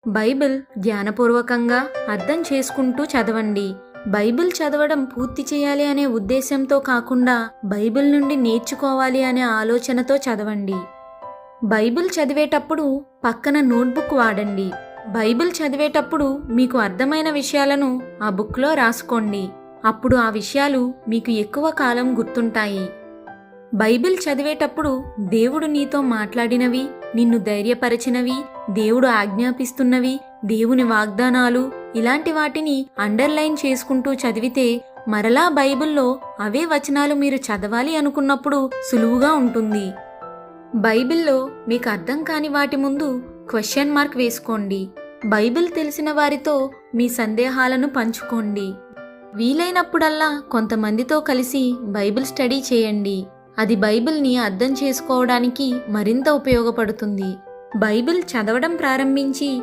Bible ధ్యానపూర్వకంగా అర్థం చేసుకుంటూ చదవండి. బైబిల్ చదవడం పూర్తి చేయాలి అనే ఉద్దేశంతో కాకుండా బైబిల్ నుండి నేర్చుకోవాలి అనే ఆలోచనతో చదవండి. బైబిల్ చదివేటప్పుడు పక్కన నోట్బుక్ వాడండి. బైబిల్ చదివేటప్పుడు మీకు అర్థమైన విషయాలను ఆ బుక్లో రాసుకోండి. అప్పుడు ఆ విషయాలు మీకు ఎక్కువ కాలం గుర్తుంటాయి. బైబిల్ చదివేటప్పుడు దేవుడు నీతో మాట్లాడినవి, నిన్ను ధైర్యపరచినవి, దేవుడు ఆజ్ఞాపిస్తున్నవి, దేవుని వాగ్దానాలు ఇలాంటి వాటిని అండర్లైన్ చేసుకుంటూ చదివితే మరలా బైబిల్లో అవే వచనాలు మీరు చదవాలి అనుకున్నప్పుడు సులువుగా ఉంటుంది. బైబిల్లో మీకు అర్థం కాని వాటి ముందు క్వశ్చన్ మార్క్ వేసుకోండి. బైబిల్ తెలిసిన వారితో మీ సందేహాలను పంచుకోండి. వీలైనప్పుడల్లా కొంతమందితో కలిసి బైబిల్ స్టడీ చేయండి. అది బైబిల్ని అర్థం చేసుకోవడానికి మరింత ఉపయోగపడుతుంది. బైబిల్ చదవడం ప్రారంభించి